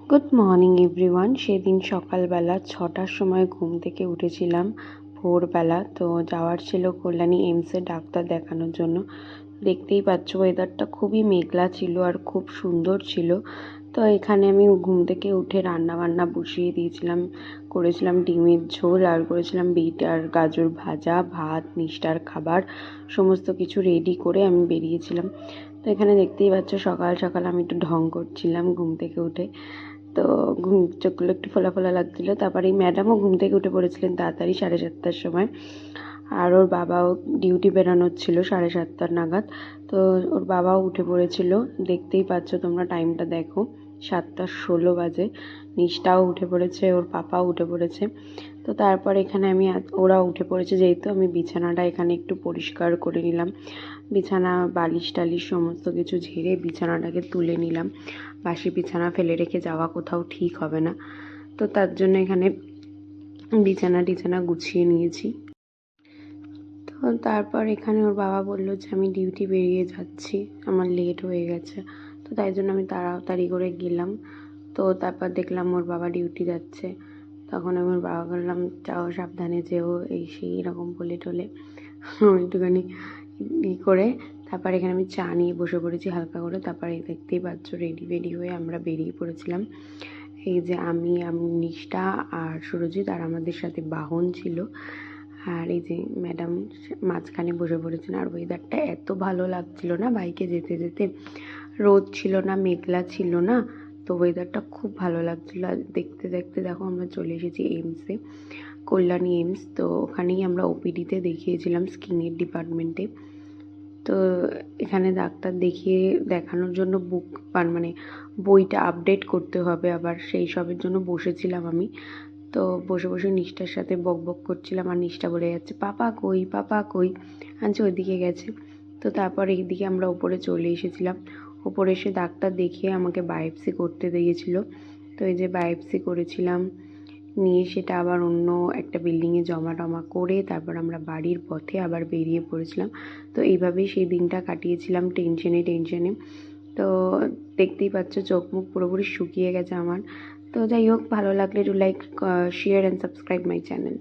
Good morning everyone. সেদিন সকালবেলা 6টার সময় ঘুম থেকে উঠেছিলাম, ভোরবেলা। তো যাওয়ার ছিল কল্যাণী এইমসে ডাক্তার দেখানোর জন্য। দেখতেই পাচ্ছ ওয়েদারটা খুবই মেঘলা ছিল আর খুব সুন্দর ছিল। তো এখানে আমি ঘুম থেকে উঠে রান্না বান্না বসিয়ে দিয়েছিলাম। করেছিলাম ডিমের ঝোল আর করেছিলাম বিট আর গাজর ভাজা, ভাত, মিষ্টার খাবার সমস্ত কিছু রেডি করে আমি বেরিয়েছিলাম। তো এখানে দেখতেই পাচ্ছ সকাল সকাল আমি একটু ঢং করছিলাম ঘুম থেকে উঠে। তো চোখগুলো একটু ফোলা ফোলা লাগছিলো। তারপরে এই ম্যাডামও ঘুম থেকে উঠে পড়েছিলেন তাড়াতাড়ি 7:30টার সময়। আর ওর বাবাও ডিউটি বেরোনোর ছিল 7:30 নাগাদ। তো ওর বাবাও উঠে পড়েছিল। দেখতেই পাচ্ছ তোমরা, টাইমটা দেখো, 7:16 বাজে। নিশটাও উঠে পড়েছে, ওর পাপাও উঠে পড়েছে। তো তারপর এখানে ওরা উঠে পড়েছে যেহেতু, আমি বিছানাটা এখানে একটু পরিষ্কার করে নিলাম। বিছানা বালিশ টালিশ সমস্ত কিছু ঝেড়ে বিছানাটাকে তুলে নিলাম। বাসি বিছানা ফেলে রেখে যাওয়া কোথাও ঠিক হবে না। তো তার জন্য এখানে বিছানা গুছিয়ে নিয়েছি। তো তারপর এখানে ওর বাবা বললো যে আমি ডিউটি বেরিয়ে যাচ্ছি, আমার লেট হয়ে গেছে। তো তাই জন্য আমি তাড়াতাড়ি করে গেলাম। তো তারপর দেখলাম ওর বাবা ডিউটি যাচ্ছে। তখন আমি ওর বাবা বললাম, যাও সাবধানে যেও, এই সেই এরকম বলে টলে একটুখানি করে তারপর এখানে আমি চা নিয়ে বসে পড়েছি হালকা করে। তারপরে দেখতেই পাচ্ছ রেডি হয়ে আমরা বেরিয়ে পড়েছিলাম। এই যে আমি নিষ্ঠা আর সুরজিৎ, আর আমাদের সাথে বাহন ছিল। আর এই যে ম্যাডাম মাঝখানে বসে পড়েছেন। আর ওয়েদারটা এত ভালো লাগছিল না বাইকে যেতে যেতে, রোদ ছিল না, মেঘলা ছিল না। তো ওয়েদারটা খুব ভালো লাগছিলো। আর দেখতে দেখতে দেখো আমরা চলে এসেছি এইমসে, কল্যাণী এইমস। তো ওখানেই আমরা ওপিডিতে দেখিয়েছিলাম, স্কিনের ডিপার্টমেন্টে। তো এখানে ডাক্তার দেখানোর জন্য মানে বইটা আপডেট করতে হবে আবার, সেই সবের জন্য বসেছিলাম আমি। তো বসে বসে নিষ্ঠার সাথে বক করছিলাম। আর নিষ্ঠা বলে যাচ্ছে, পাপা কই, পাপা কই, আনছে ওইদিকে গেছে। তো তারপর এইদিকে আমরা ওপরে চলে এসেছিলাম। ওপরে এসে ডাক্তার দেখিয়ে আমাকে বায়োপসি করতে দিয়েছিল। তো এই যে বায়োপসি করেছিলাম, নিয়ে সেটা আবার অন্য একটা বিল্ডিংয়ে জমা করে তারপর আমরা বাড়ির পথে আবার বেরিয়ে পড়েছিলাম। তো এইভাবেই সেই দিনটা কাটিয়েছিলাম, টেনশনে। তো দেখতেই পাচ্ছ চোখ মুখ পুরোপুরি শুকিয়ে গেছে আমার। তো যাই হোক, ভালো লাগলে do like, share and subscribe my channel.